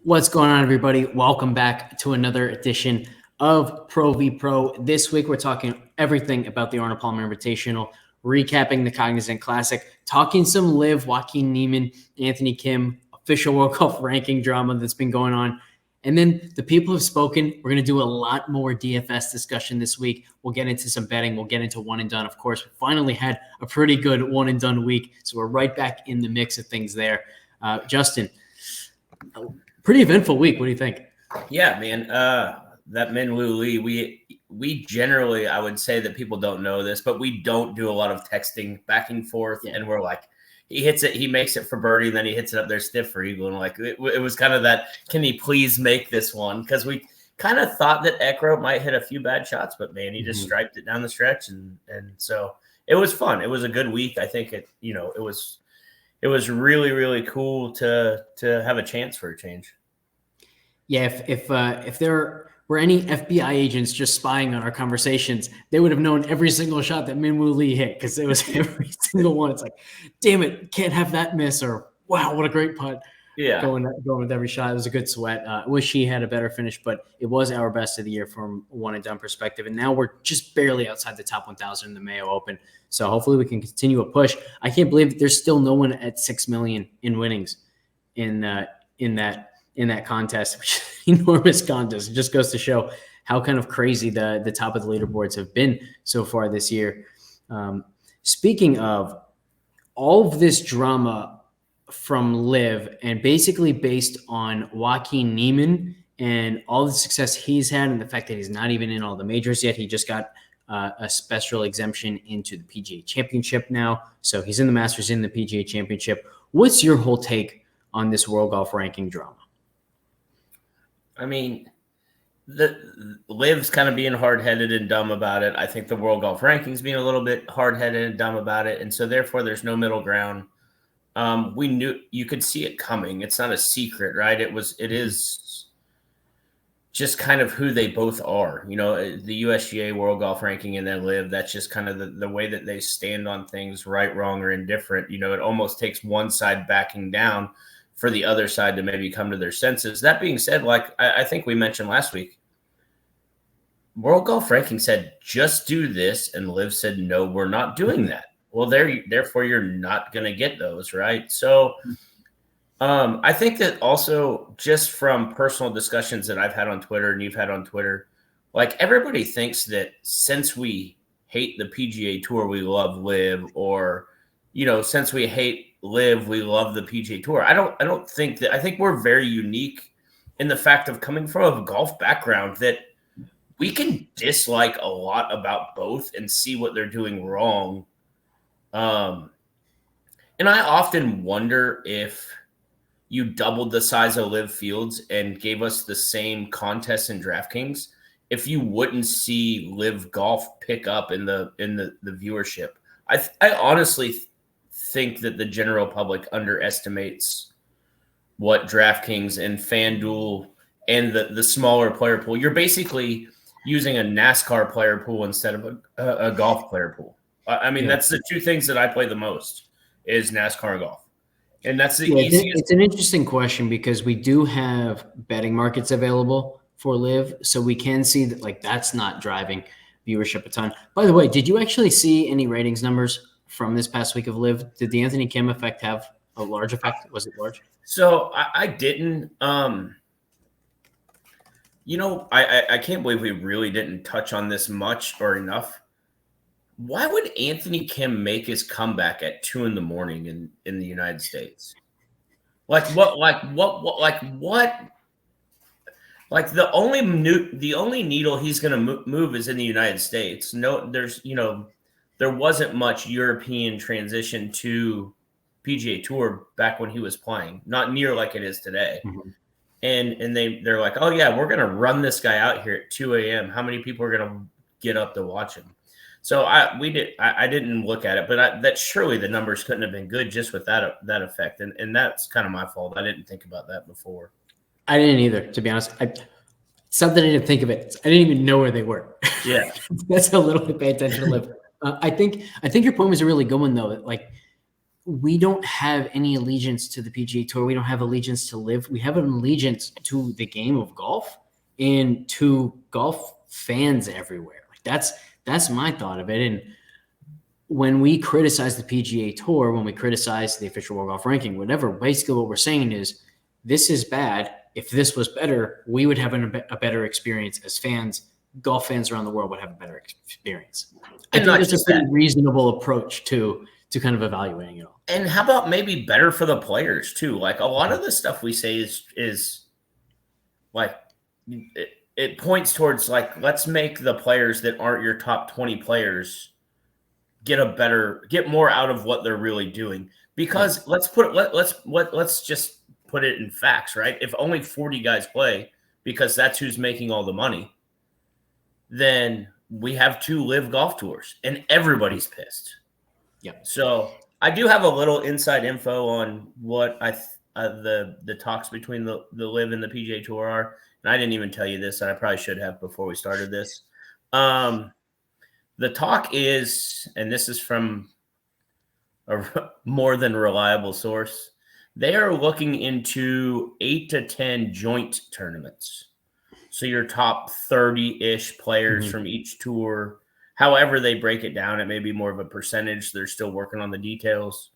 What's going on, everybody? Welcome back to another edition of Pro v Pro. This week, we're talking everything about the Arnold Palmer Invitational, recapping the Cognizant Classic, talking some LIV, Joaquin Niemann, Anthony Kim, official World Golf ranking drama that's been going on. And then the people have spoken. We're going to do a lot more DFS discussion this week. We'll get into some betting. We'll get into one and done. Of course, we finally had a pretty good one and done week, so we're right back in the mix of things there. Justin, pretty eventful week. What do you think? Yeah, man. That Min Woo Lee, we generally, I would say that people don't know this, but we don't do a lot of texting back and forth. Yeah. And we're like, he hits it, he makes it for birdie, and then he hits it up there stiff for eagle. And like, it was kind of that, can he please make this one? Because we kind of thought that Ekro might hit a few bad shots, but man, he just striped it down the stretch. And so it was fun. It was a good week. I think it was really, really cool to have a chance for a change. Yeah, if there were any FBI agents just spying on our conversations, they would have known every single shot that Min Woo Lee hit, because it was every single one. It's like, damn it, can't have that miss, or wow, what a great putt. Yeah, going with every shot. It was a good sweat. I wish he had a better finish, but it was our best of the year from one and done perspective. And now we're just barely outside the top 1,000 in the Mayo Open. So hopefully we can continue a push. I can't believe there's still no one at 6 million in winnings in that contest, which is an enormous contest. It just goes to show how kind of crazy the top of the leaderboards have been so far this year. Speaking of all of this drama from LIV, and basically based on Joaquin Niemann and all the success he's had, and the fact that he's not even in all the majors yet. He just got a special exemption into the PGA Championship now. So he's in the Masters, in the PGA Championship. What's your whole take on this World Golf ranking drama? I mean, the LIV's kind of being hard-headed and dumb about it. I think the World Golf rankings being a little bit hard-headed and dumb about it. And so therefore there's no middle ground. We knew, you could see it coming. It's not a secret, right? It is just kind of who they both are. You know, the USGA World Golf ranking and then LIV, that's just kind of the way that they stand on things, right, wrong, or indifferent. You know, it almost takes one side backing down for the other side to maybe come to their senses. That being said, like I think we mentioned last week, World Golf ranking said, just do this, and LIV said, no, we're not doing that. Well, therefore you're not going to get those, right? So I think that also just from personal discussions that I've had on Twitter and you've had on Twitter, like everybody thinks that since we hate the PGA Tour, we love LIV, or, you know, since we hate LIV, we love the PGA Tour. I don't think that. I think we're very unique in the fact of coming from a golf background that we can dislike a lot about both and see what they're doing wrong. And I often wonder if you doubled the size of LIV fields and gave us the same contests in DraftKings, if you wouldn't see LIV Golf pick up in the viewership. I honestly think that the general public underestimates what DraftKings and FanDuel and the smaller player pool. You're basically using a NASCAR player pool instead of a golf player pool. I mean, that's the two things that I play the most is NASCAR and golf. And that's the easiest. It's an interesting question because we do have betting markets available for LIV. So we can see that like that's not driving viewership a ton. By the way, did you actually see any ratings numbers from this past week of LIV? Did the Anthony Kim effect have a large effect? Was it large? So I didn't. You know, I can't believe we really didn't touch on this much or enough. Why would Anthony Kim make his comeback at 2 a.m. in the United States? Like what? Like the only needle he's going to move is in the United States. No, there wasn't much European transition to PGA Tour back when he was playing, not near like it is today. Mm-hmm. And they're like, oh yeah, we're going to run this guy out here at 2 a.m. How many people are going to get up to watch him? So I didn't look at it, but that surely the numbers couldn't have been good just with that effect. And that's kind of my fault. I didn't think about that before. I didn't either, to be honest. Something I didn't think of it. I didn't even know where they were. 'Yeah. That's how little I pay attention to LIV. I think your point was a really good one, though. Like we don't have any allegiance to the PGA Tour. We don't have allegiance to LIV. We have an allegiance to the game of golf and to golf fans everywhere. Like that's my thought of it. And when we criticize the PGA Tour, when we criticize the official World Golf Ranking, whatever, basically what we're saying is this is bad. If this was better, we would have a better experience as fans. Golf fans around the world would have a better experience. I think that's a pretty reasonable approach to kind of evaluating it all. And how about maybe better for the players too? Like a lot of the stuff we say is like it points towards like, let's make the players that aren't your top 20 players get more out of what they're really doing. Because let's just put it in facts, right? If only 40 guys play because that's who's making all the money, then we have 2 LIV golf tours and everybody's pissed. Yeah. So I do have a little inside info on what the talks between the LIV and the PGA Tour are. And I didn't even tell you this, and I probably should have before we started this. The talk is, and this is from a more than reliable source, they are looking into 8 to 10 joint tournaments. So your top 30-ish players from each tour, however they break it down, it may be more of a percentage. They're still working on the details.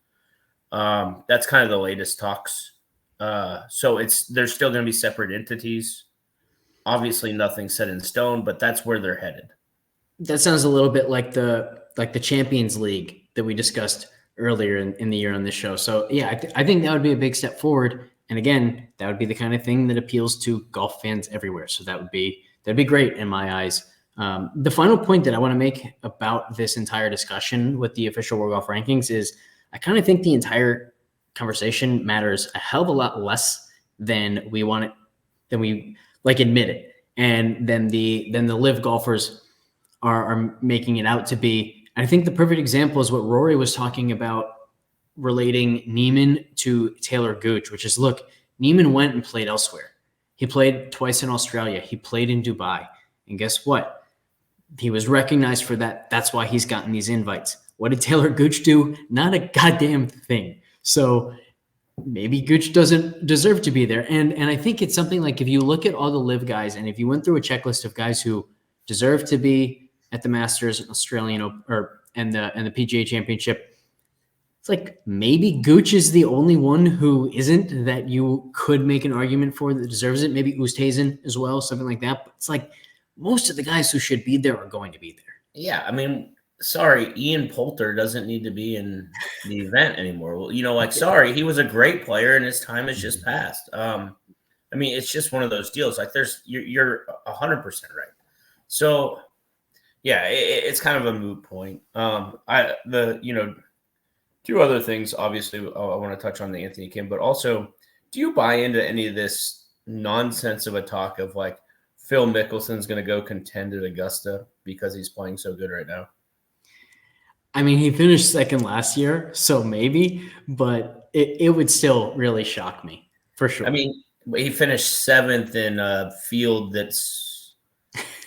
That's kind of the latest talks. So there's still going to be separate entities. Obviously, nothing set in stone, but that's where they're headed. That sounds a little bit like the Champions League that we discussed earlier in the year on this show. So yeah, I think that would be a big step forward. And again, that would be the kind of thing that appeals to golf fans everywhere. So that'd be great in my eyes. The final point that I want to make about this entire discussion with the official World Golf Rankings is I kind of think the entire conversation matters a hell of a lot less than we admit it. And then the LIV golfers are making it out to be. I think the perfect example is what Rory was talking about relating Neiman to Taylor Gooch, which is, look, Neiman went and played elsewhere. He played twice in Australia. He played in Dubai. And guess what? He was recognized for that. That's why he's gotten these invites. What did Taylor Gooch do? Not a goddamn thing. So maybe Gooch doesn't deserve to be there. And I think it's something like if you look at all the LIV guys and if you went through a checklist of guys who deserve to be at the Masters, Australian and the PGA Championship, it's like maybe Gooch is the only one who isn't, that you could make an argument for that deserves it. Maybe Oosthuizen as well, something like that. But it's like most of the guys who should be there are going to be there. Yeah, I mean, sorry, Ian Poulter doesn't need to be in the event anymore. Well, sorry, he was a great player and his time has just passed. I mean, it's just one of those deals. Like you're 100% right. So yeah, it's kind of a moot point. Two other things, obviously, I want to touch on the Anthony Kim, but also, do you buy into any of this nonsense of a talk of like Phil Mickelson's going to go contend at Augusta because he's playing so good right now? I mean, he finished second last year, so maybe, but it would still really shock me, for sure. I mean, he finished 7th in a field that's,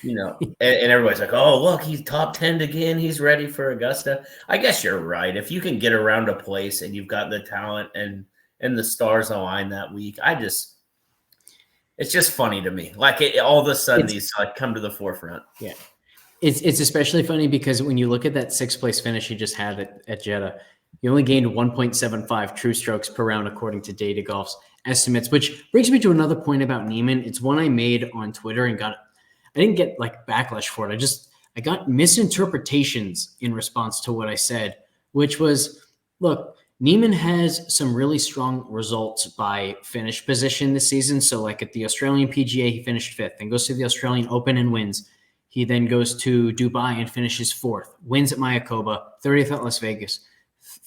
and everybody's like, oh, look, he's top 10 again. He's ready for Augusta. I guess you're right. If you can get around a place and you've got the talent and the stars align that week, it's just funny to me. Like all of a sudden these like come to the forefront. Yeah. It's especially funny because when you look at that 6th place finish he just had at Jeddah, he only gained 1.75 true strokes per round according to Data Golf's estimates, which brings me to another point about Neiman. It's one I made on Twitter and I didn't get like backlash for it. I got misinterpretations in response to what I said, which was, look, Neiman has some really strong results by finish position this season. So like at the Australian PGA, he finished 5th, then goes to the Australian Open and wins. He then goes to Dubai and finishes 4th, wins at Mayakoba, 30th at Las Vegas,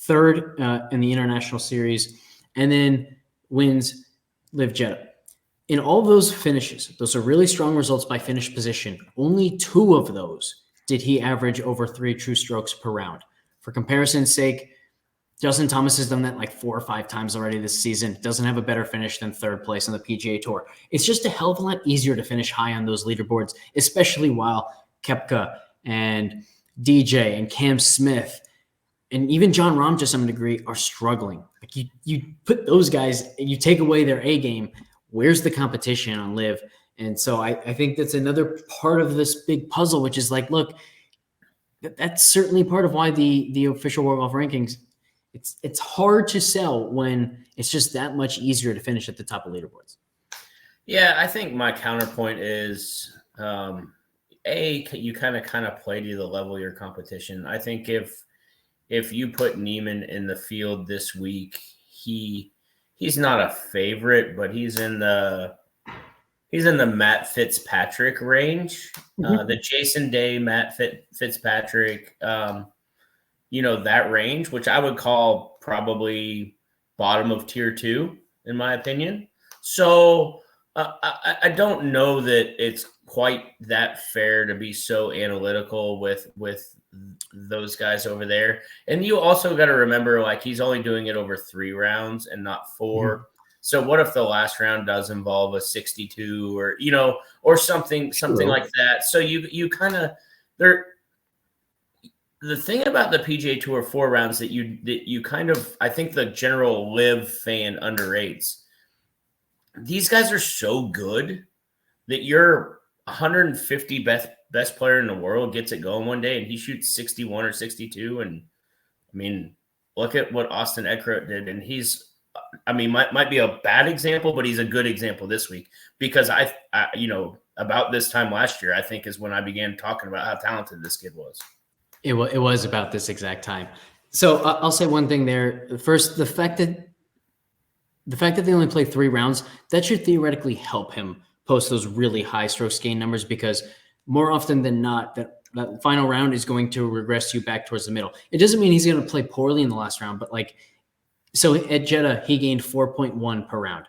3rd in the International Series, and then wins LIV Jeddah. In all those finishes, those are really strong results by finish position. Only 2 of those did he average over 3 true strokes per round. For comparison's sake, Justin Thomas has done that like 4 or 5 times already this season. Doesn't have a better finish than 3rd place on the PGA Tour. It's just a hell of a lot easier to finish high on those leaderboards, especially while Koepka and DJ and Cam Smith and even John Rahm to some degree are struggling. Like you put those guys and you take away their A game. Where's the competition on LIV? And so I think that's another part of this big puzzle, which is like, look, that's certainly part of why the official World Golf rankings, it's hard to sell when it's just that much easier to finish at the top of leaderboards. Yeah, I think my counterpoint is you kind of play to the level of your competition. I think if you put Neiman in the field this week, he's not a favorite, but he's in the Matt Fitzpatrick range, the Jason Day, Matt Fitzpatrick, that range, which I would call probably bottom of tier 2, in my opinion. So I don't know that it's quite that fair to be so analytical with those guys over there. And you also got to remember, like, he's only doing it over 3 rounds and not 4. Mm-hmm. So what if the last round does involve a 62 or something like that? So you kind of there. The thing about the PGA Tour 4 rounds that you kind of, I think the general LIV fan underrates. These guys are so good that your 150 best player in the world gets it going one day and he shoots 61 or 62. And I mean, look at what Austin Eckroat did. And might be a bad example, but he's a good example this week because I about this time last year, I think is when I began talking about how talented this kid was. It was about this exact time. So I'll say one thing there. First, the fact that they only play 3 rounds, that should theoretically help him post those really high strokes gain numbers because more often than not, that final round is going to regress you back towards the middle. It doesn't mean he's going to play poorly in the last round, but so at Jeddah, he gained 4.1 per round.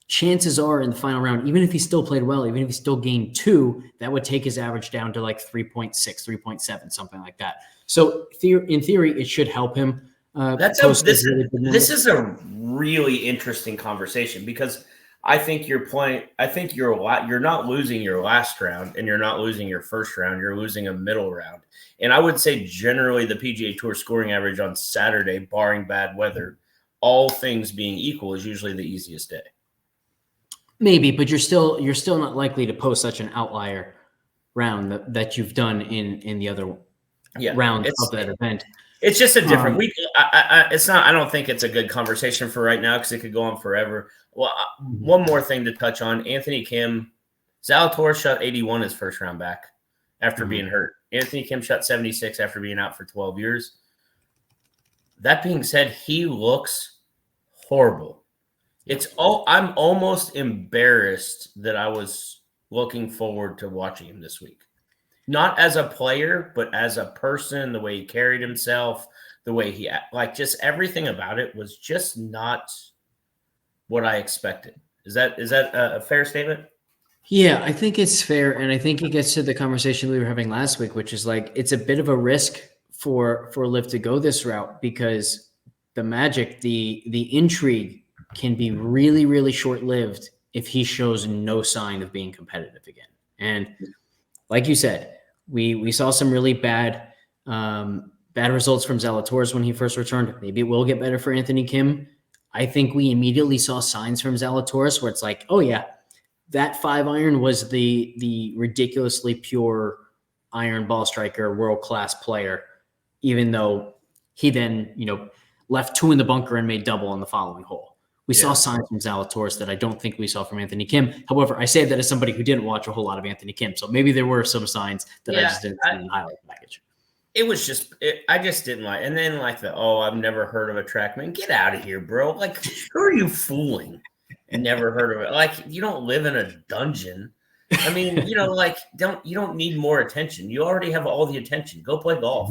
Chances are in the final round, even if he still played well, even if he still gained 2, that would take his average down to like 3.6, 3.7, something like that. So in theory, it should help him. This is a really interesting conversation because I think you're not losing your last round and you're not losing your first round. You're losing a middle round. And I would say generally the PGA Tour scoring average on Saturday, barring bad weather, all things being equal, is usually the easiest day. Maybe, but you're still not likely to post such an outlier round that you've done in the other rounds of that event. It's just a different week. I don't think it's a good conversation for right now because it could go on forever. Well, one more thing to touch on: Anthony Kim, Zalatoris shot 81 his first round back after being hurt. Anthony Kim shot 76 after being out for 12 years. That being said, he looks horrible. I'm almost embarrassed that I was looking forward to watching him this week. Not as a player, but as a person, the way he carried himself, the way he just everything about it was just not what I expected. Is that a fair statement? Yeah, I think it's fair. And I think it gets to the conversation we were having last week, which is like, it's a bit of a risk for LIV to go this route because the magic, the intrigue can be really, really short-lived if he shows no sign of being competitive again. And like you said, we saw some really bad results from Zalatoris when he first returned. Maybe it will get better for Anthony Kim. I think we immediately saw signs from Zalatoris where it's like, oh yeah, that 5-iron was the ridiculously pure iron ball striker, world-class player, even though he then, left 2 in the bunker and made double on the following hole. We saw signs from Zalatoris that I don't think we saw from Anthony Kim. However, I say that as somebody who didn't watch a whole lot of Anthony Kim. So maybe there were some signs that I just didn't see in the highlight package. It was I just didn't like. And then I've never heard of a TrackMan. Get out of here, bro. Who are you fooling? Never heard of it. You don't live in a dungeon. I mean, you don't need more attention. You already have all the attention. Go play golf.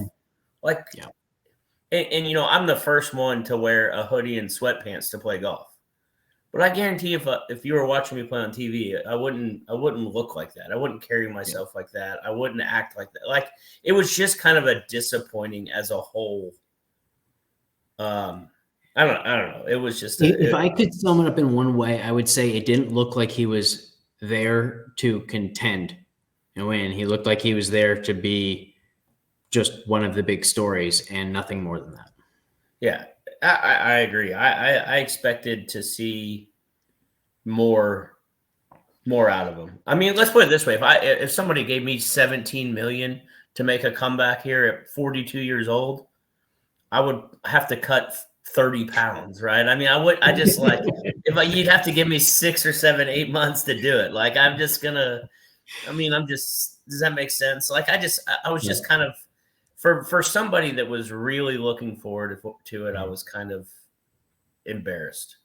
And I'm the first one to wear a hoodie and sweatpants to play golf. But I guarantee if you were watching me play on TV, I wouldn't look like that. I wouldn't carry myself like that. I wouldn't act like that. It was just kind of a disappointing as a whole. I don't know. It was just if I could sum it up in one way, I would say it didn't look like he was there to contend and win. He looked like he was there to just one of the big stories and nothing more than that. Yeah, I agree. I expected to see more out of him. I mean, let's put it this way: if somebody gave me 17 million to make a comeback here at 42 years old, I would have to cut 30 pounds, right? I mean, I just like you'd have to give me 6 or 7, 8 months to do it. Like does that make sense? Like I was just kind of for somebody that was really looking forward to it, I was kind of embarrassed.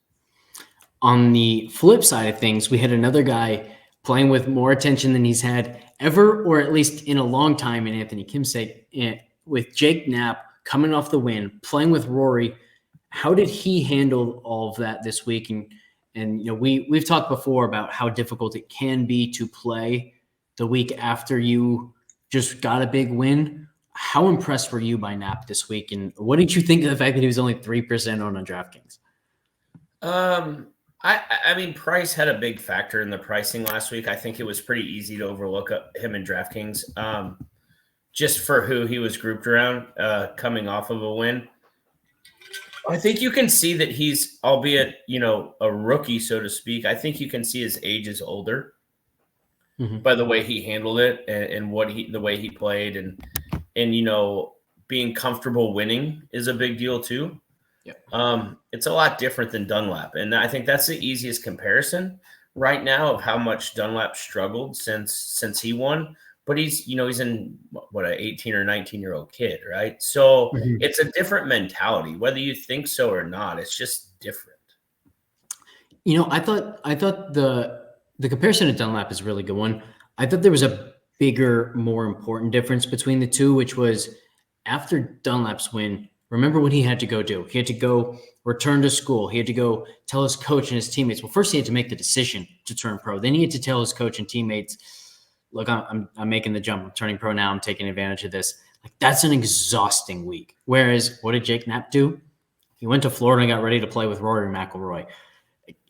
On the flip side of things, we had another guy playing with more attention than he's had ever, or at least in a long time, in Anthony Kimsey, with Jake Knapp coming off the win, playing with Rory. How did he handle all of that this week? And we've talked before about how difficult it can be to play the week after you just got a big win. How impressed were you by Knapp this week? And what did you think of the fact that he was only 3% on DraftKings? I mean, price had a big factor in the pricing last week. I think it was pretty easy to overlook him in DraftKings, just for who he was grouped around, coming off of a win. I think you can see that he's, albeit a rookie, so to speak. I think you can see his age is older by the way he handled it and the way he played, and being comfortable winning is a big deal too. It's a lot different than Dunlap, and I think that's the easiest comparison right now of how much Dunlap struggled since he won. But he's in what, an 18 or 19-year-old kid, right? So it's a different mentality, whether you think so or not. It's just different. I thought the comparison to Dunlap is a really good one. I thought there was a bigger, more important difference between the two, which was after Dunlap's win. Remember what he had to go do? He had to go return to school. He had to go tell his coach and his teammates. Well, first he had to make the decision to turn pro. Then he had to tell his coach and teammates, look, I'm making the jump. I'm turning pro now. I'm taking advantage of this. Like, that's an exhausting week. Whereas what did Jake Knapp do? He went to Florida and got ready to play with Rory McIlroy.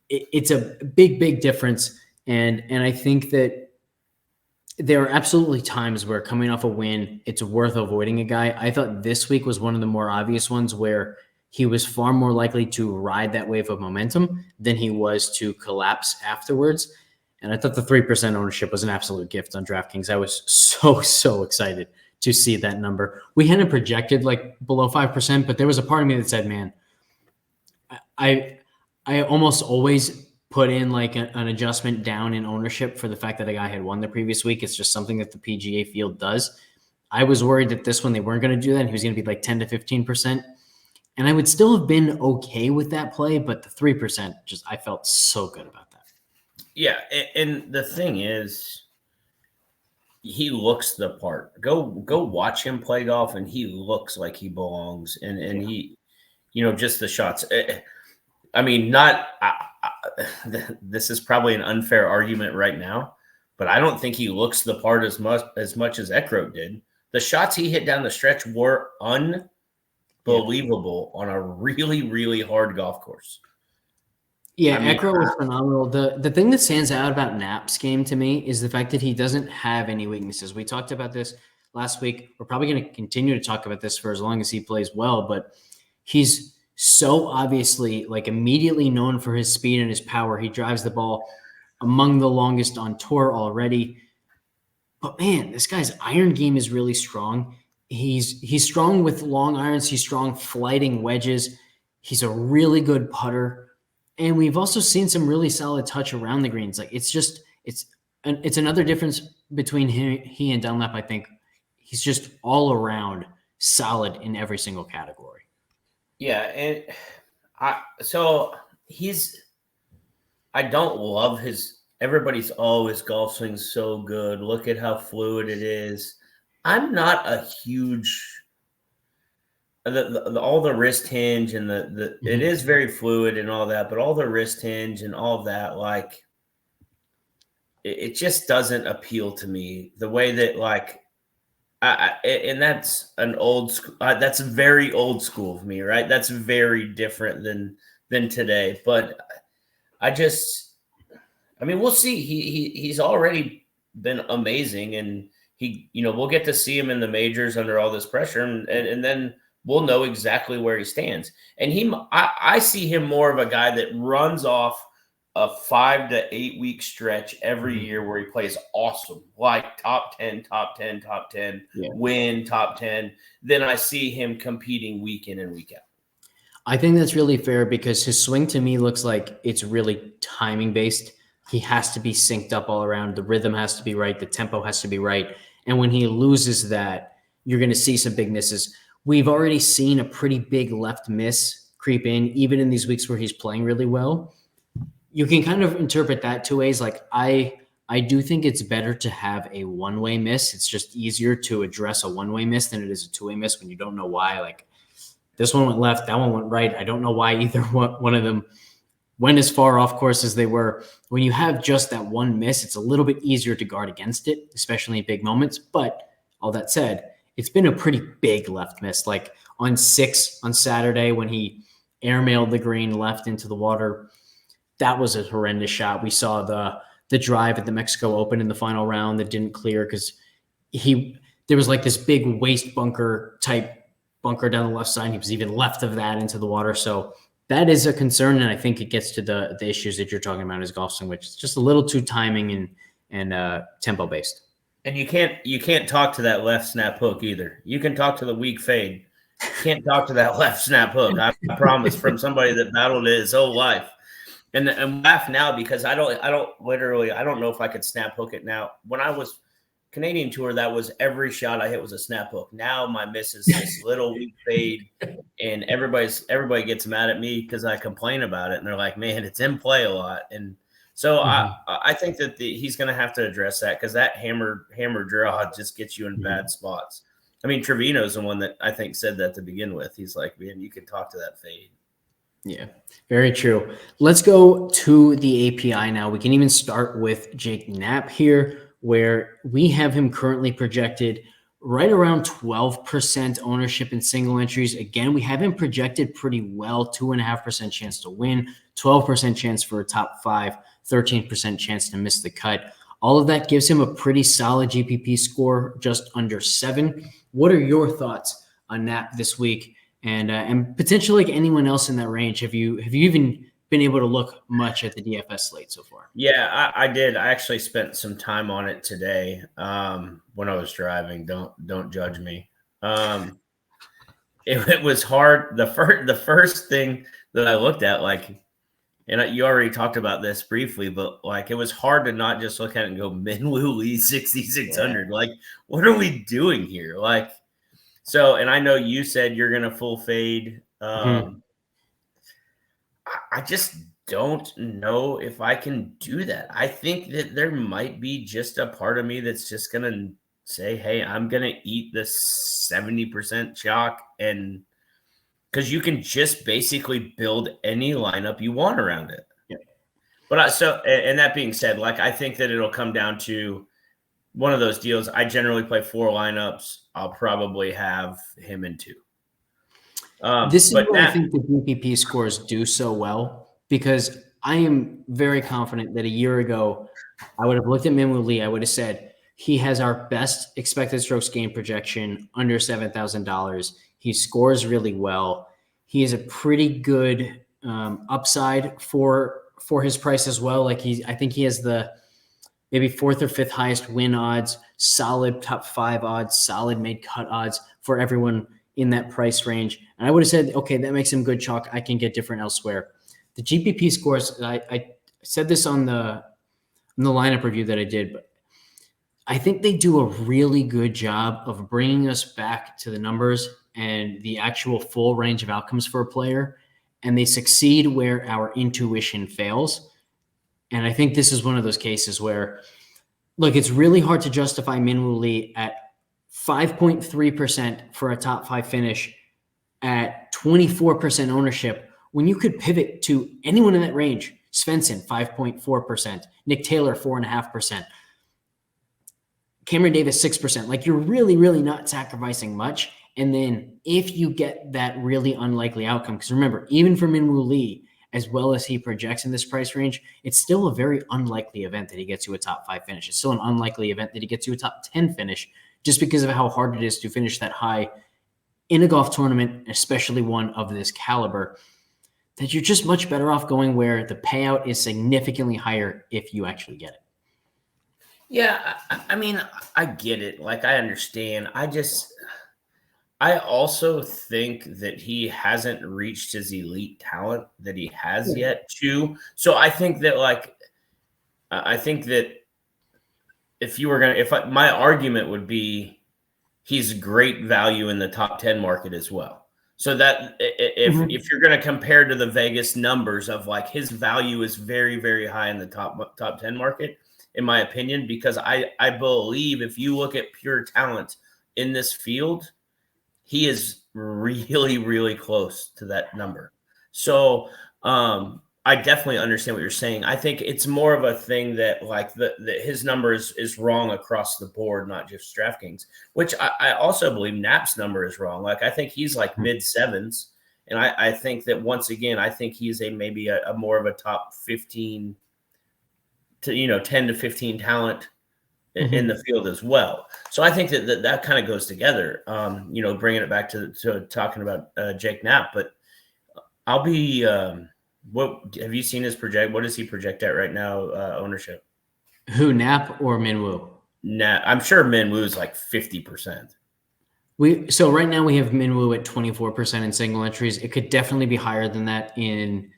It's a big, big difference. And I think that there are absolutely times where coming off a win, it's worth avoiding a guy. I thought this week was one of the more obvious ones where he was far more likely to ride that wave of momentum than he was to collapse afterwards. And I thought the 3% ownership was an absolute gift on DraftKings. I was so excited to see that number. We hadn't projected like below 5%, but there was a part of me that said, man, I almost always put in like an adjustment down in ownership for the fact that a guy had won the previous week. It's just something that the PGA field does. I was worried that this one, they weren't going to do that. And he was going to be like 10 to 15%. And I would still have been okay with that play, but the 3%, I felt so good about that. Yeah. And the thing is, he looks the part. Go watch him play golf, and he looks like he belongs. And he, just the shots. I mean, this is probably an unfair argument right now, but I don't think he looks the part as much as Eckroat did. The shots he hit down the stretch were unbelievable on a really, really hard golf course. Yeah, Eckroat was phenomenal. The thing that stands out about Knapp's game to me is the fact that he doesn't have any weaknesses. We talked about this last week. We're probably going to continue to talk about this for as long as he plays well, but he's so obviously like immediately known for his speed and his power. He drives the ball among the longest on tour already. But man, this guy's iron game is really strong. He's strong with long irons. He's strong flighting wedges. He's a really good putter. And we've also seen some really solid touch around the greens. Like it's another difference between he and Dunlap. I think he's just all around solid in every single category. Yeah, and I don't love everybody's, his golf swing's so good. Look at how fluid it is. I'm not a huge, all the wrist hinge and it is very fluid and all that, but all the wrist hinge and all of that, like, it just doesn't appeal to me the way that, like, and that's an old school. That's very old school of me, right? That's very different than today. But we'll see. He's already been amazing, and we'll get to see him in the majors under all this pressure, and then we'll know exactly where he stands. And I see him more of a guy that runs off a 5 to 8 week stretch every year where he plays awesome, like top 10, win top 10. Then I see him competing week in and week out. I think that's really fair because his swing to me looks like it's really timing based. He has to be synced up all around. The rhythm has to be right. The tempo has to be right. And when he loses that, you're going to see some big misses. We've already seen a pretty big left miss creep in, even in these weeks where he's playing really well. You can kind of interpret that two ways. Like I do think it's better to have a one-way miss. It's just easier to address a one-way miss than it is a two-way miss when you don't know why. Like this one went left, that one went right. I don't know why either one of them went as far off course as they were. When you have just that one miss, it's a little bit easier to guard against it, especially in big moments. But all that said, it's been a pretty big left miss. Like on 6 on Saturday when he airmailed the green left into the water, that was a horrendous shot. We saw the drive at the Mexico Open in the final round that didn't clear because there was like this big waist bunker down the left side. He was even left of that into the water. So that is a concern, and I think it gets to the issues that you're talking about in his golf swing, which is just a little too timing and tempo based. And you can't talk to that left snap hook either. You can talk to the weak fade. You can't talk to that left snap hook. I promise, from somebody that battled it his whole life. And laugh now because I don't know if I could snap hook it now. When I was Canadian Tour, that was every shot I hit was a snap hook. Now my miss is this little weak fade, and everybody gets mad at me because I complain about it, and they're like, "Man, it's in play a lot." And so I think that he's going to have to address that because that hammer draw just gets you in bad spots. I mean, Trevino's the one that I think said that to begin with. He's like, "Man, you can talk to that fade." Yeah, very true. Let's go to the API now. We can even start with Jake Knapp here, where we have him currently projected right around 12% ownership in single entries. Again, we have him projected pretty well, 2.5% chance to win, 12% chance for a top 5, 13% chance to miss the cut. All of that gives him a pretty solid GPP score, just under 7. What are your thoughts on Knapp this week? And potentially like anyone else in that range, have you even been able to look much at the DFS slate so far? Yeah, I did. I actually spent some time on it today when I was driving. Don't judge me. It was hard. The first thing that I looked at, like, and you already talked about this briefly, but like it was hard to not just look at it and go Minwoo Lee 6,600. Yeah. Like, what are we doing here? Like. So, and I know you said you're going to full fade. I just don't know if I can do that. I think that there might be just a part of me that's just going to say, hey, I'm going to eat this 70% chalk. And because you can just basically build any lineup you want around it. Yeah. But and that being said, like, I think that it'll come down to one of those deals. I generally play 4 lineups. I'll probably have him in 2. This is where I think the GPP scores do so well, because I am very confident that a year ago, I would have looked at Minwoo Lee. I would have said he has our best expected strokes gain projection under $7,000. He scores really well. He is a pretty good upside for his price as well. Like I think he has the maybe 4th or 5th highest win odds, solid top 5 odds, solid made cut odds for everyone in that price range. And I would have said, okay, that makes him good chalk. I can get different elsewhere. The GPP scores, I said this on the lineup review that I did, but I think they do a really good job of bringing us back to the numbers and the actual full range of outcomes for a player. And they succeed where our intuition fails. And I think this is one of those cases where, look, it's really hard to justify Minwoo Lee at 5.3% for a top 5 finish at 24% ownership when you could pivot to anyone in that range. Svensson, 5.4%. Nick Taylor, 4.5%. Cameron Davis, 6%. Like, you're really, really not sacrificing much. And then if you get that really unlikely outcome, because remember, even for Minwoo Lee, as well as he projects in this price range, it's still a very unlikely event that he gets you a top 5 finish. It's still an unlikely event that he gets you a top 10 finish, just because of how hard it is to finish that high in a golf tournament, especially one of this caliber, that you're just much better off going where the payout is significantly higher if you actually get it. Yeah, I mean, I get it. Like, I understand. I also think that he hasn't reached his elite talent that he has yet, too. So I think that, my argument would be he's great value in the top 10 market as well. So that if you're going to compare to the Vegas numbers of like his value is very, very high in the top 10 market, in my opinion, because I believe if you look at pure talent in this field, he is really, really close to that number. So I definitely understand what you're saying. I think it's more of a thing that like his number is wrong across the board, not just DraftKings, which I also believe Knapp's number is wrong. Like I think he's like mid sevens. And I think that once again, I think he's maybe a more of a top 15 to 10 to 15 talent in the field as well. So I think that kind of goes together, bringing it back to talking about Jake Knapp. But I'll be what have you seen his project? What does he project at right now, ownership? Who, Knapp or Minwoo? Knapp. I'm sure Minwoo is like 50%. So right now we have Minwoo at 24% in single entries. It could definitely be higher than that in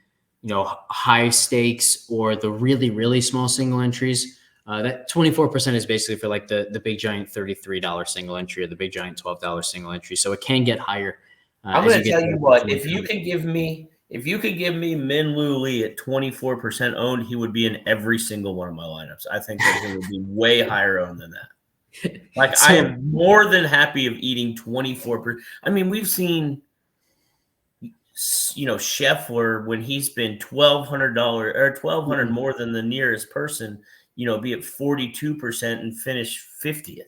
high stakes or the really, really small single entries. That 24% is basically for like the big giant $33 single entry or the big giant $12 single entry. So it can get higher. I'm going to tell you what, if you could give me Minwoo Lee at 24% owned, he would be in every single one of my lineups. I think that he would be way higher owned than that. Like I am more than happy of eating 24%. I mean, we've seen Scheffler, when he's been $1,200 or $1,200 more than the nearest person, be at 42% and finish 50th.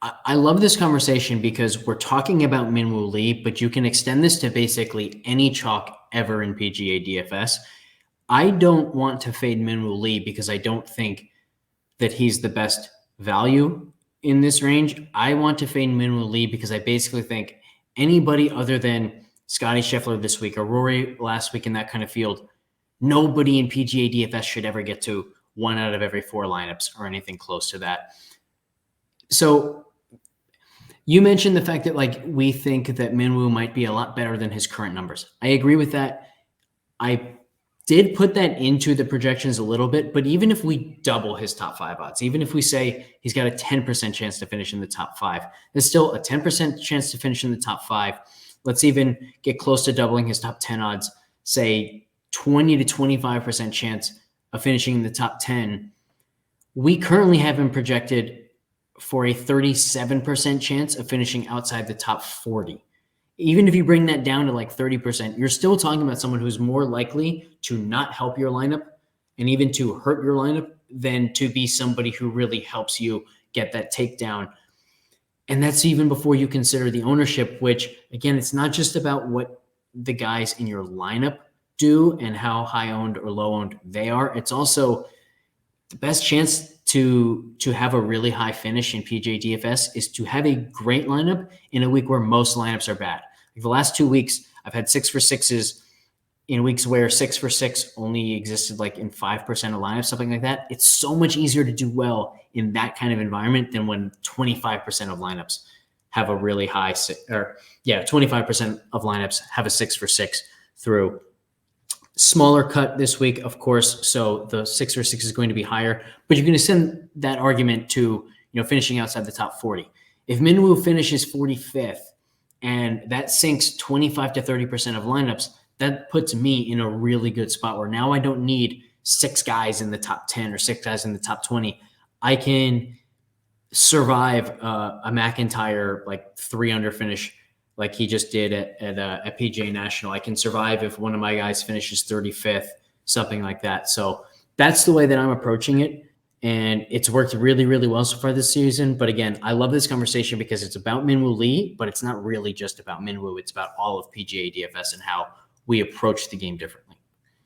I love this conversation because we're talking about Minwoo Lee, but you can extend this to basically any chalk ever in PGA DFS. I don't want to fade Minwoo Lee because I don't think that he's the best value in this range. I want to fade Minwoo Lee because I basically think anybody other than Scotty Scheffler this week or Rory last week in that kind of field, nobody in PGA DFS should ever get to 1 out of every 4 lineups or anything close to that. So you mentioned the fact that like we think that Minwoo might be a lot better than his current numbers. I agree with that. I did put that into the projections a little bit, but even if we double his top 5 odds, even if we say he's got a 10% chance to finish in the top 5, there's still a 10% chance to finish in the top 5. Let's even get close to doubling his top 10 odds, say 20 to 25% chance of finishing in the top 10. We currently have him projected for a 37% chance of finishing outside the top 40. Even if you bring that down to like 30%, you're still talking about someone who's more likely to not help your lineup and even to hurt your lineup than to be somebody who really helps you get that takedown. And that's even before you consider the ownership, which again, it's not just about what the guys in your lineup do and how high owned or low owned they are. It's also the best chance to have a really high finish in PGA DFS is to have a great lineup in a week where most lineups are bad. Like the last 2 weeks, I've had 6 for 6s in weeks where 6 for 6 only existed like in 5% of lineups, something like that. It's so much easier to do well in that kind of environment than when 25% of lineups have a really high, 25% of lineups have a 6 for 6 through. Smaller cut this week, of course, so the 6 for 6 is going to be higher, but you're going to send that argument to finishing outside the top 40. If Minwoo finishes 45th and that sinks 25 to 30% of lineups, that puts me in a really good spot where now I don't need 6 guys in the top 10 or 6 guys in the top 20. I can survive a McIntyre like 3 under finish like he just did at PGA National. I can survive if one of my guys finishes 35th, something like that. So that's the way that I'm approaching it. And it's worked really, really well so far this season. But again, I love this conversation because it's about Minwoo Lee, but it's not really just about Minwoo. It's about all of PGA DFS and how we approach the game differently.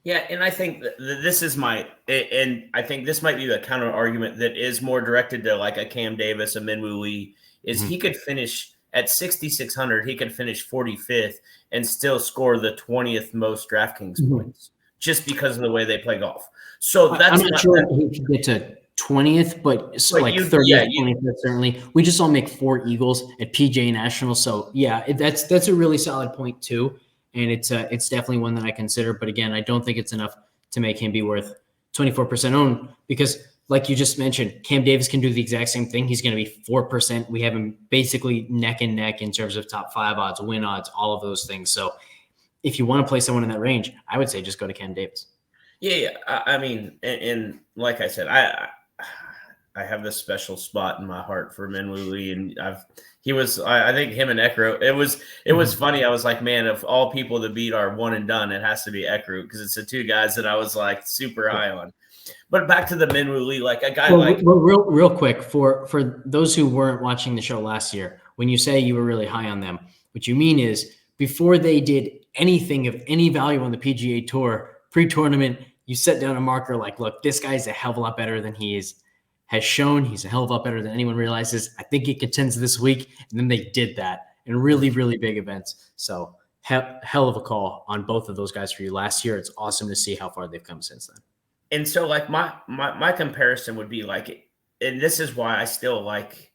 Yeah, and I think this is and I think this might be the counter argument that is more directed to like a Cam Davis, a Minwoo Lee, is he could finish at 6,600, he could finish 45th and still score the 20th most DraftKings points just because of the way they play golf. So that's I'm not sure he could get to 20th, but like 30th, 20th, certainly. We just all make 4 Eagles at PGA National. So yeah, that's a really solid point too. And it's definitely one that I consider. But again, I don't think it's enough to make him be worth 24% owned because, like you just mentioned, Cam Davis can do the exact same thing. He's going to be 4%. We have him basically neck and neck in terms of top 5 odds, win odds, all of those things. So if you want to play someone in that range, I would say just go to Cam Davis. Yeah. I mean, and like I said, I have this special spot in my heart for Minwoo Lee, and I think him and Ekro, it was funny. I was like, man, of all people to beat our one and done, it has to be Ekro because it's the 2 guys that I was like super high on. But back to the Minwoo Lee, like a guy real quick for those who weren't watching the show last year, when you say you were really high on them, what you mean is before they did anything of any value on the PGA Tour pre-tournament, you set down a marker like, look, this guy's a hell of a lot better than he has shown. He's a hell of a lot better than anyone realizes. I think it contends this week. And then they did that in really, really big events. So hell of a call on both of those guys for you last year. It's awesome to see how far they've come since then. And so like my comparison would be like, and this is why I still like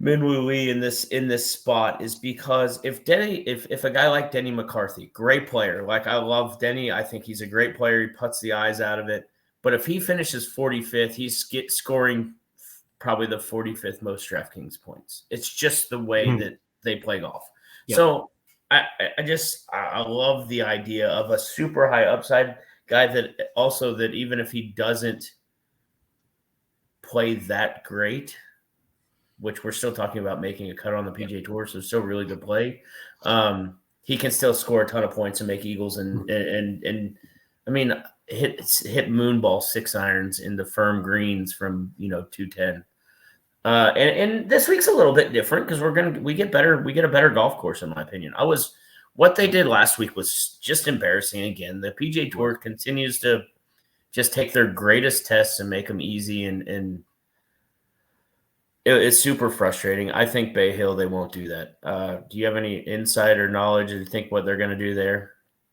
Minwoo Lee in this spot is because if a guy like Denny McCarthy, great player, like I love Denny. I think he's a great player. He puts the eyes out of it. But if he finishes 45th, he's scoring probably the 45th most DraftKings points. It's just the way that they play golf. Yep. So I love the idea of a super high upside guy that even if he doesn't play that great, which we're still talking about making a cut on the PGA Tour, so still really good play. He can still score a ton of points and make eagles and I mean hit moonball 6 irons into firm greens from 210. And this week's a little bit different because we get a better golf course in my opinion. What they did last week was just embarrassing again. The PGA Tour continues to just take their greatest tests and make them easy and it's super frustrating. I think Bay Hill, they won't do that. Do you have any insight or knowledge or think what they're going to do there?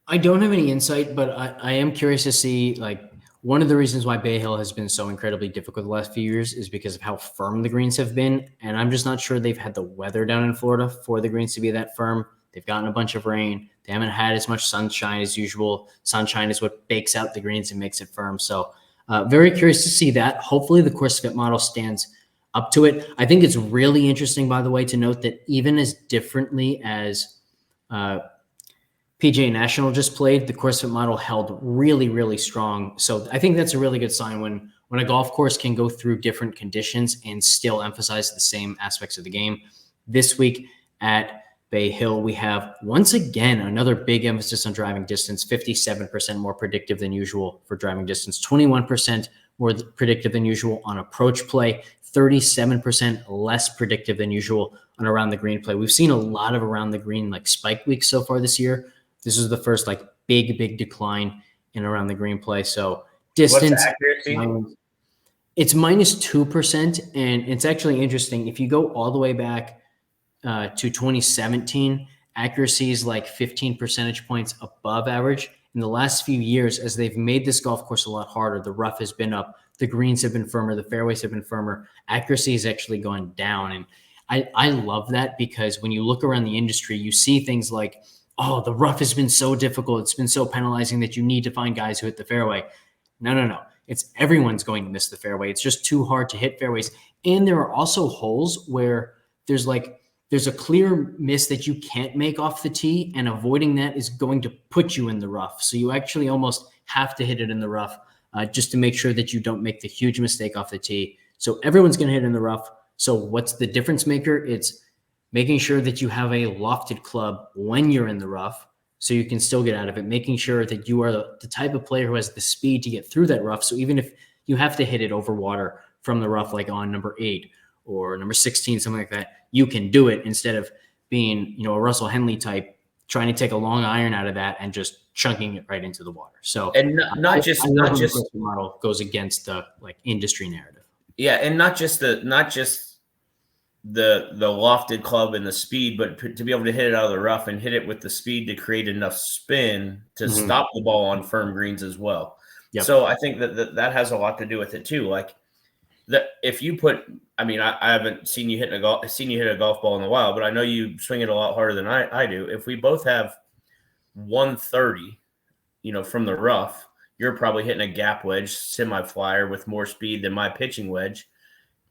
I don't have any insight, but I am curious to see, like, one of the reasons why Bay Hill has been so incredibly difficult the last few years is because of how firm the greens have been. And I'm just not sure they've had the weather down in Florida for the greens to be that firm. They've gotten a bunch of rain. They haven't had as much sunshine as usual. Sunshine is what bakes out the greens and makes it firm. So very curious to see that. Hopefully the Course Fit model stands up to it. I think it's really interesting, by the way, to note that even as differently as PGA National just played, the Course Fit model held really, really strong. So I think that's a really good sign when a golf course can go through different conditions and still emphasize the same aspects of the game. This week at Bay Hill, we have once again another big emphasis on driving distance, 57% more predictive than usual for driving distance, 21% more predictive than usual on approach play, 37% less predictive than usual on around the green play. We've seen a lot of around the green like spike weeks so far this year. This is the first like big decline in around the green play. So distance, what's the accuracy? It's -2%. And it's actually interesting. If you go all the way back to 2017, accuracy is like 15 percentage points above average. In the last few years, as they've made this golf course a lot harder, the rough has been up, the greens have been firmer, the fairways have been firmer, accuracy has actually gone down. And I love that because when you look around the industry, you see things like, oh, the rough has been so difficult, it's been so penalizing that you need to find guys who hit the fairway. No. It's everyone's going to miss the fairway. It's just too hard to hit fairways. And there are also holes where there's a clear miss that you can't make off the tee, and avoiding that is going to put you in the rough. So you actually almost have to hit it in the rough just to make sure that you don't make the huge mistake off the tee. So everyone's going to hit in the rough. So what's the difference maker? It's making sure that you have a lofted club when you're in the rough so you can still get out of it, making sure that you are the type of player who has the speed to get through that rough. So even if you have to hit it over water from the rough, like on number 8 or number 16, something like that, you can do it instead of being, a Russell Henley type trying to take a long iron out of that and just chunking it right into the water. So and not just the model goes against the like industry narrative. Yeah, and not just the lofted club and the speed, but to be able to hit it out of the rough and hit it with the speed to create enough spin to stop the ball on firm greens as well. Yep. So I think that has a lot to do with it too. Like if you put, I mean, I haven't seen you hit a golf ball in a while, but I know you swing it a lot harder than I do. If we both have 130, from the rough, you're probably hitting a gap wedge semi-flyer with more speed than my pitching wedge,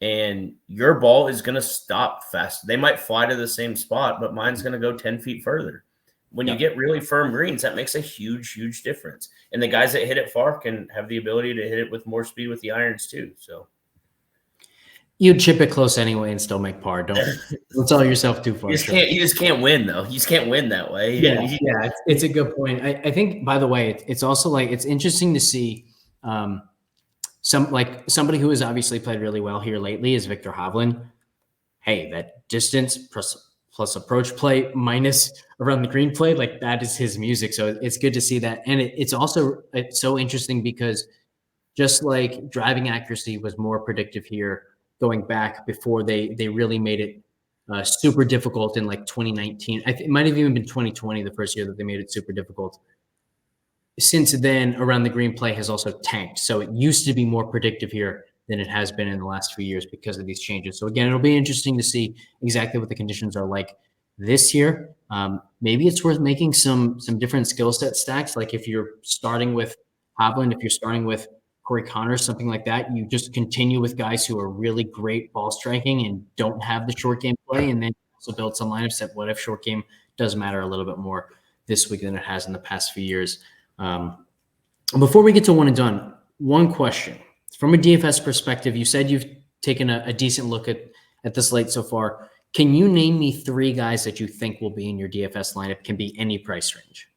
and your ball is going to stop fast. They might fly to the same spot, but mine's going to go 10 feet further. When you get really firm greens, that makes a huge, huge difference. And the guys that hit it far can have the ability to hit it with more speed with the irons too. So you chip it close anyway and still make par. Don't sell yourself too far. You just can't win though. You just can't win that way. Yeah, it's a good point. I think, by the way, it's also like it's interesting to see somebody who has obviously played really well here lately is Viktor Hovland. Hey, that distance plus approach play minus around the green play, like that is his music. So it's good to see that. And it's so interesting because just like driving accuracy was more predictive here going back before they really made it super difficult in like 2019. It might have even been 2020, the first year that they made it super difficult. Since then, around the green play has also tanked. So it used to be more predictive here than it has been in the last few years because of these changes. So again, it'll be interesting to see exactly what the conditions are like this year. Maybe it's worth making some different skill set stacks. Like if you're starting with Hovland, if you're starting with Corey Connors, something like that, you just continue with guys who are really great ball striking and don't have the short game play, and then also build some lineups that what if short game does matter a little bit more this week than it has in the past few years. Before we get to one and done, one question. From a DFS perspective, you said you've taken a decent look at the slate so far. Can you name me 3 guys that you think will be in your DFS lineup? Can be any price range.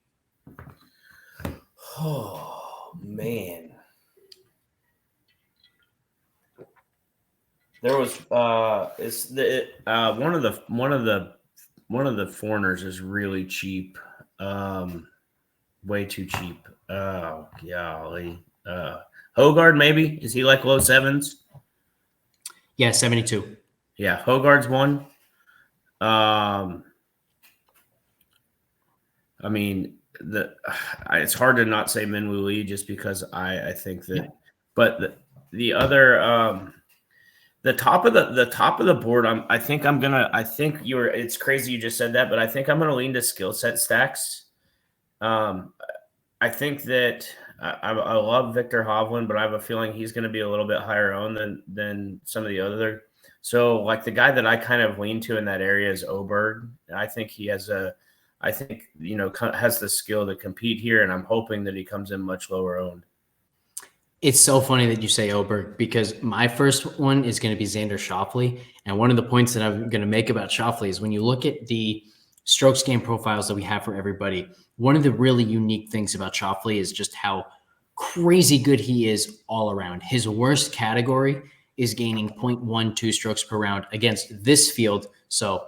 Oh man, there was one of the foreigners is really cheap, way too cheap. Oh golly. Hogard, maybe? Is he like low 7s? Yeah, 72. Yeah, Hogard's one. I mean, it's hard to not say Minwoo Lee just because I think that, but the other the top of the board, it's crazy you just said that, but I think I'm gonna lean to skill set stacks. I think that I love Viktor Hovland, but I have a feeling he's going to be a little bit higher owned than some of the other. So like the guy that I kind of lean to in that area is Oberg. I think he has has the skill to compete here, and I'm hoping that he comes in much lower owned. It's so funny that you say Oberg because my first one is going to be Xander Schauffele. And one of the points that I'm going to make about Schauffele is when you look at the strokes game profiles that we have for everybody, one of the really unique things about Schauffele is just how crazy good he is all around. His worst category is gaining 0.12 strokes per round against this field. So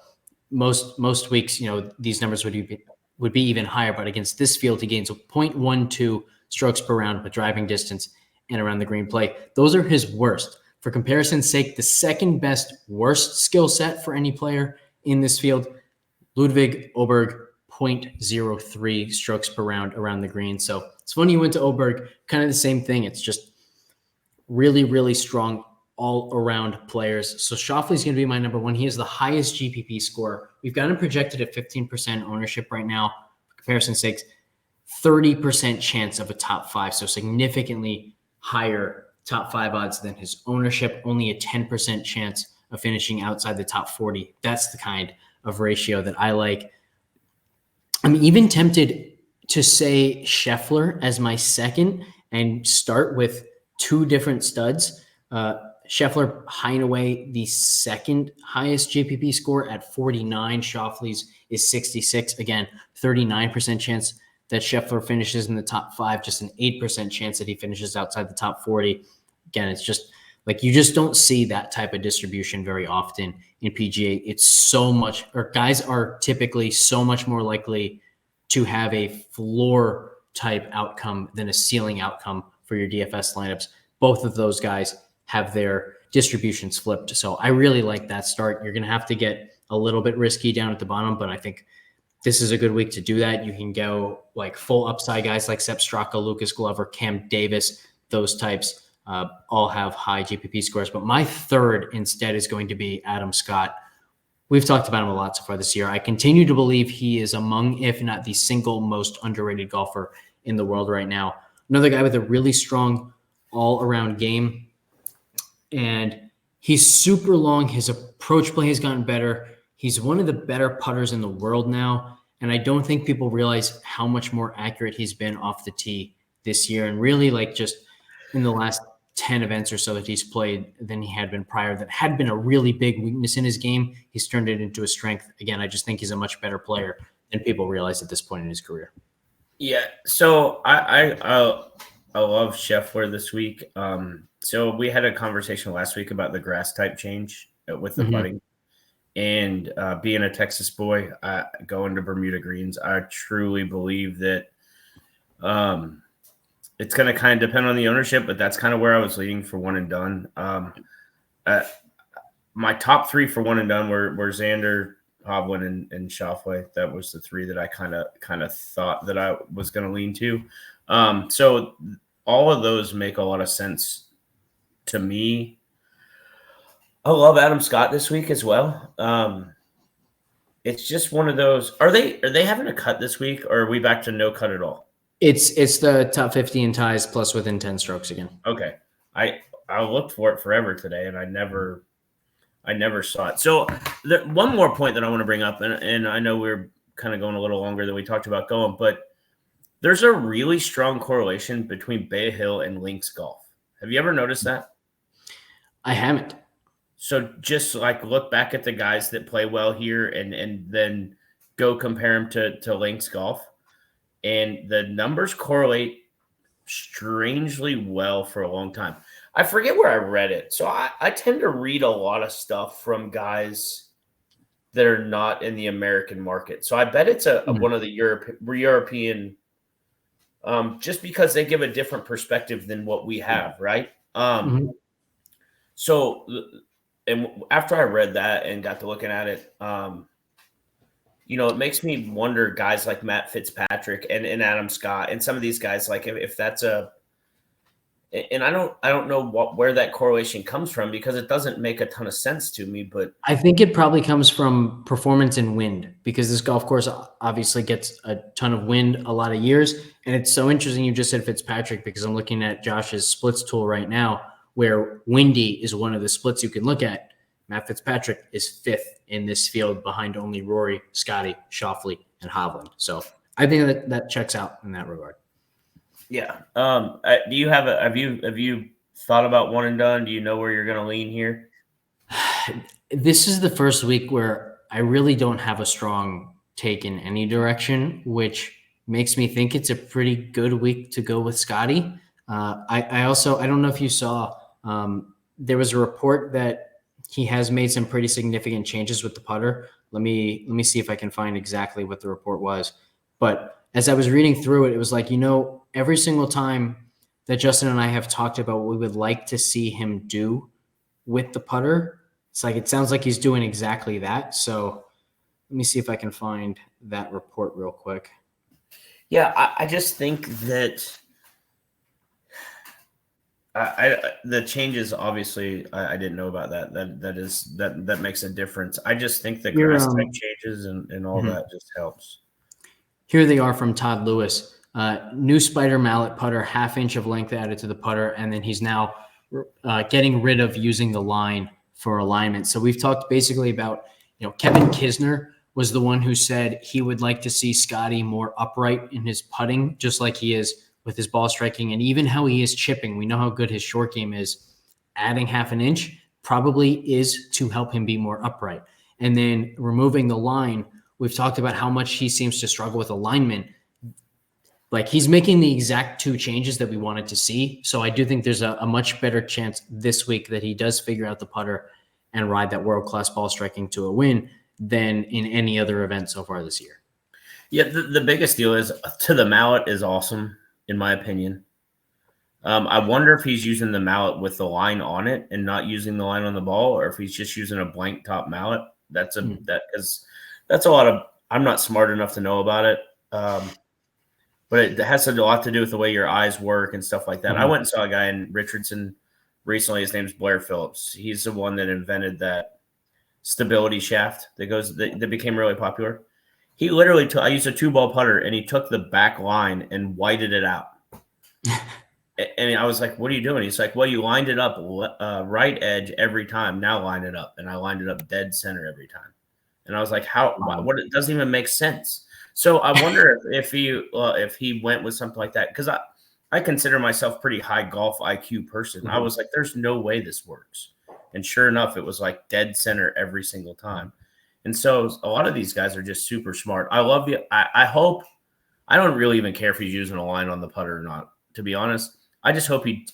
most weeks, these numbers would be even higher, but against this field, he gains 0.12 strokes per round with driving distance and around the green play. Those are his worst. For comparison's sake, the second best worst skill set for any player in this field, Ludwig Oberg, 0.03 strokes per round around the green. So it's funny you went to Oberg, kind of the same thing. It's just really, really strong all-around players. So Schauffele's going to be my number one. He has the highest GPP score. We've got him projected at 15% ownership right now. For comparison's sake, 30% chance of a top 5. So significantly higher top 5 odds than his ownership. Only a 10% chance of finishing outside the top 40. That's the kind of ratio that I like. I'm even tempted to say Scheffler as my second and start with 2 different studs. Scheffler high and away the second highest GPP score at 49. Schauffele's is 66. Again, 39% chance that Scheffler finishes in the top 5, just an 8% chance that he finishes outside the top 40. Again, it's just like you just don't see that type of distribution very often in PGA. It's so much, or guys are typically so much more likely to have a floor type outcome than a ceiling outcome for your DFS lineups. Both of those guys have their distributions flipped. So I really like that start. You're going to have to get a little bit risky down at the bottom, but I think this is a good week to do that. You can go like full upside guys like Sepp Straka, Lucas Glover, Cam Davis, those types all have high GPP scores. But my third instead is going to be Adam Scott. We've talked about him a lot so far this year. I continue to believe he is among, if not the single most underrated golfer in the world right now. Another guy with a really strong all-around game. And he's super long. His approach play has gotten better. He's one of the better putters in the world now. And I don't think people realize how much more accurate he's been off the tee this year. And really like just in the last 10 events or so that he's played than he had been prior, that had been a really big weakness in his game. He's turned it into a strength. Again, I just think he's a much better player than people realize at this point in his career. Yeah. So I love Scheffler this week. So we had a conversation last week about the grass type change with the putting. And being a Texas boy, going to Bermuda greens, I truly believe that it's going to kind of depend on the ownership, but that's kind of where I was leaning for one and done. My top three for one and done were Xander, Hovland, and Schauffele. That was the three that I kind of thought that I was going to lean to. So all of those make a lot of sense to me. I love Adam Scott this week as well. It's just one of those. Are they having a cut this week, or are we back to no cut at all? It's the top 50 in ties plus within 10 strokes again. Okay. I looked for it forever today, and I never saw it. So one more point that I want to bring up, and I know we're kind of going a little longer than we talked about going, but there's a really strong correlation between Bay Hill and links golf. Have you ever noticed that? I haven't. So just like look back at the guys that play well here and then go compare them to links golf. And the numbers correlate strangely well for a long time. I forget where I read it. So I tend to read a lot of stuff from guys that are not in the American market. So I bet it's one of the European, just because they give a different perspective than what we have, right? So, and after I read that and got to looking at it, it makes me wonder guys like Matt Fitzpatrick and Adam Scott and some of these guys, like if that's and I don't know where that correlation comes from, because it doesn't make a ton of sense to me, but I think it probably comes from performance and wind, because this golf course obviously gets a ton of wind a lot of years. And it's so interesting you just said Fitzpatrick, because I'm looking at Josh's splits tool right now, where windy is one of the splits you can look at. Matt Fitzpatrick is fifth in this field behind only Rory, Scotty, Schauffele, and Hovland. So I think that checks out in that regard. Yeah. Do you have you thought about one and done? Do you know where you're going to lean here? This is the first week where I really don't have a strong take in any direction, which makes me think it's a pretty good week to go with Scotty. I don't know if you saw, there was a report that he has made some pretty significant changes with the putter. Let me see if I can find exactly what the report was. But as I was reading through it, it was like, every single time that Justin and I have talked about what we would like to see him do with the putter, it's like, it sounds like he's doing exactly that. So let me see if I can find that report real quick. Yeah, I just think that the changes, obviously, I didn't know about that. That makes a difference. I just think the grass type changes and all that just helps. Here they are from Todd Lewis. New Spider Mallet putter, 1/2 inch of length added to the putter, and then he's now getting rid of using the line for alignment. So we've talked basically about, Kevin Kisner was the one who said he would like to see Scotty more upright in his putting, just like he is with his ball striking, and even how he is chipping. We know how good his short game is. Adding 1/2 inch probably is to help him be more upright. And then removing the line, we've talked about how much he seems to struggle with alignment. Like, he's making the exact two changes that we wanted to see. So I do think there's a much better chance this week that he does figure out the putter and ride that world-class ball striking to a win than in any other event so far this year. Yeah, the biggest deal is to the mallet is awesome, in my opinion. I wonder if he's using the mallet with the line on it and not using the line on the ball, or if he's just using a blank top mallet. That's a lot of. I'm not smart enough to know about it, but it has a lot to do with the way your eyes work and stuff like that. Mm-hmm. I went and saw a guy in Richardson recently. His name's Blair Phillips. He's the one that invented that stability shaft that became really popular. He literally I used a 2-ball putter, and he took the back line and whited it out. And I was like, what are you doing? He's like, well, you lined it up right edge every time. Now line it up. And I lined it up dead center every time. And I was like, what? It doesn't even make sense. So I wonder if he went with something like that. Because I consider myself pretty high golf IQ person. Mm-hmm. I was like, there's no way this works. And sure enough, it was like dead center every single time. And so a lot of these guys are just super smart. I love I hope, I don't really even care if he's using a line on the putter or not, to be honest. I just hope he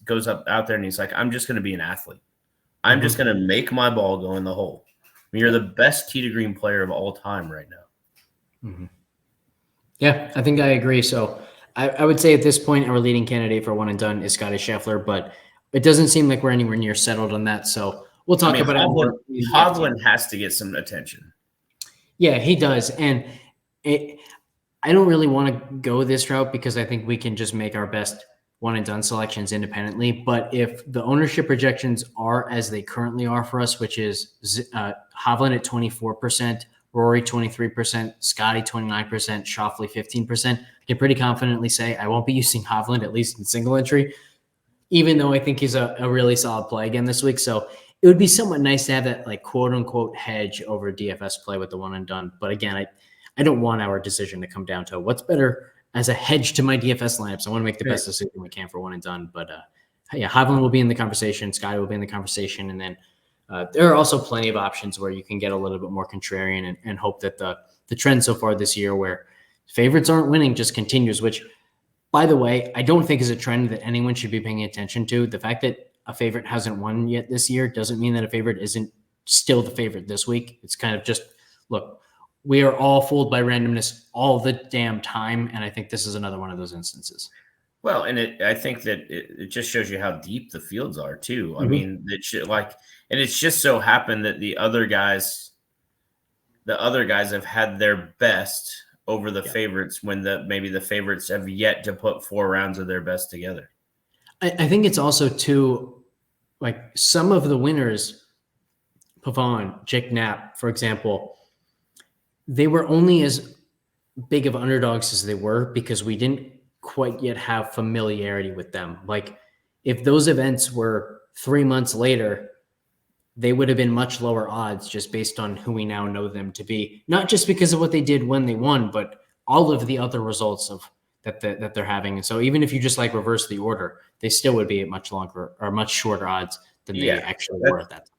goes out there and he's like, I'm just going to be an athlete. I'm just going to make my ball go in the hole. I mean, you're the best tee to green player of all time right now. Mm-hmm. Yeah, I think I agree. So I would say at this point, our leading candidate for one and done is Scotty Scheffler, but it doesn't seem like we're anywhere near settled on that. So we'll talk about it. Hovland has to get some attention. Yeah, he does. And I don't really want to go this route because I think we can just make our best one and done selections independently. But if the ownership projections are as they currently are for us, which is Hovland at 24%, Rory 23%, Scotty 29%, Schauffele 15%, I can pretty confidently say I won't be using Hovland, at least in single entry, even though I think he's a really solid play again this week. So it would be somewhat nice to have that like quote unquote hedge over DFS play with the one and done. But again, I don't want our decision to come down to what's better as a hedge to my DFS lineups. I want to make the best decision we can for one and done. But yeah, Hovland will be in the conversation. Scotty will be in the conversation. And then there are also plenty of options where you can get a little bit more contrarian and hope that the trend so far this year where favorites aren't winning just continues, which, by the way, I don't think is a trend that anyone should be paying attention to. The fact that a favorite hasn't won yet this year doesn't mean that a favorite isn't still the favorite this week. It's kind of just, look, we are all fooled by randomness all the damn time, and I think this is another one of those instances. Well, and I think that it just shows you how deep the fields are too. Mm-hmm. I mean, and it's just so happened that the other guys have had their best over the favorites when maybe the favorites have yet to put 4 rounds of their best together. I think it's also too, like some of the winners, Pavon, Jake Knapp, for example, they were only as big of underdogs as they were because we didn't quite yet have familiarity with them. Like if those events were 3 months later, they would have been much lower odds just based on who we now know them to be. Not just because of what they did when they won, but all of the other results of that they're having. And so even if you just like reverse the order, they still would be at much longer or much shorter odds than they actually were at that time.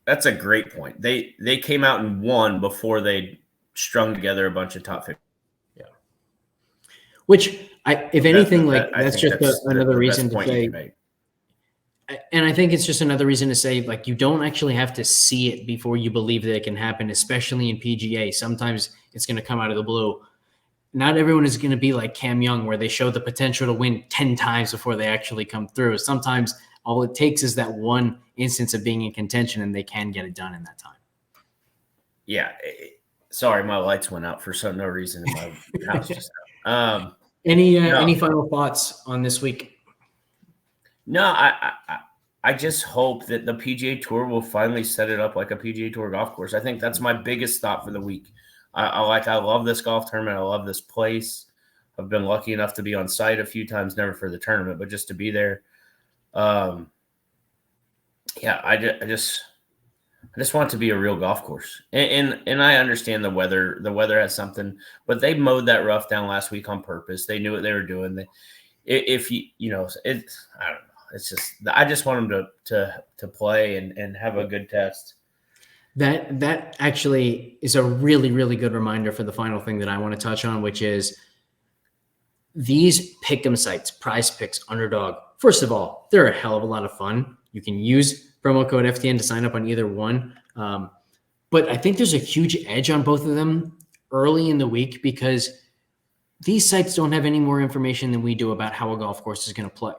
That's a great point. They came out and won before they strung together a bunch of top 50. Yeah. Which if anything, that's just another reason to say, and I think it's just another reason to say, like, you don't actually have to see it before you believe that it can happen, especially in PGA. Sometimes it's going to come out of the blue. Not everyone is going to be like Cam Young, where they show the potential to win 10 times before they actually come through. Sometimes all it takes is that one instance of being in contention, and they can get it done in that time. Yeah. Sorry, my lights went out for no reason in my house just now. Any final thoughts on this week? No, I just hope that the PGA Tour will finally set it up like a PGA Tour golf course. I think that's my biggest thought for the week. I love this golf tournament. I love this place. I've been lucky enough to be on site a few times, never for the tournament, but just to be there. I just want it to be a real golf course. And I understand the weather. The weather has something, but they mowed that rough down last week on purpose. They knew what they were doing. I don't know. It's just, I just want them to play and have a good test. That actually is a really, really good reminder for the final thing that I want to touch on, which is these pick'em sites, Prize Picks, Underdog. First of all, they're a hell of a lot of fun. You can use promo code FTN to sign up on either one. But I think there's a huge edge on both of them early in the week because these sites don't have any more information than we do about how a golf course is going to play.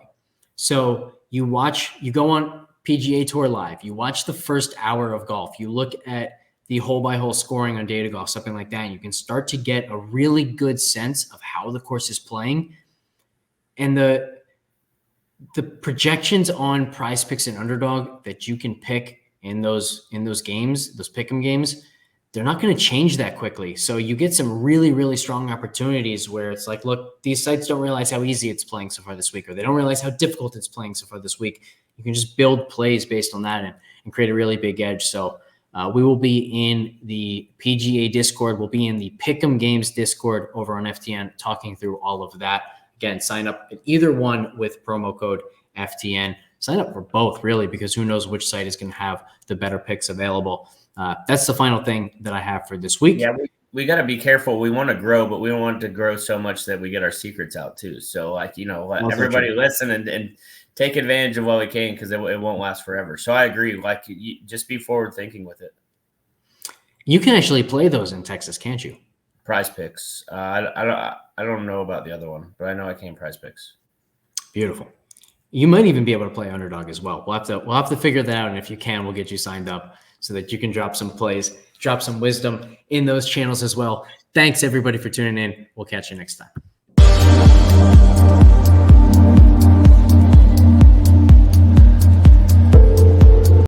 So you go on PGA Tour Live, you watch the first hour of golf, you look at the hole-by-hole scoring on Data Golf, something like that, and you can start to get a really good sense of how the course is playing. And the projections on Prize Picks and Underdog that you can pick in those games, those pick'em games, they're not going to change that quickly. So you get some really, really strong opportunities where it's like, look, these sites don't realize how easy it's playing so far this week, or they don't realize how difficult it's playing so far this week. You can just build plays based on that and create a really big edge. So we will be in the PGA Discord. We'll be in the Pick'em Games Discord over on FTN talking through all of that. Again, sign up at either one with promo code FTN. Sign up for both, really, because who knows which site is going to have the better picks available. That's the final thing that I have for this week. Yeah, we got to be careful. We want to grow, but we don't want it to grow so much that we get our secrets out too. So, like, everybody listen and take advantage of what we can, because it won't last forever. So I agree. Like, just be forward thinking with it. You can actually play those in Texas, can't you? Prize Picks. I don't know about the other one, but I know I can Prize Picks. Beautiful. You might even be able to play Underdog as well. We'll have to figure that out, and if you can, we'll get you signed up so that you can drop some plays, drop some wisdom in those channels as well. Thanks everybody for tuning in. We'll catch you next time.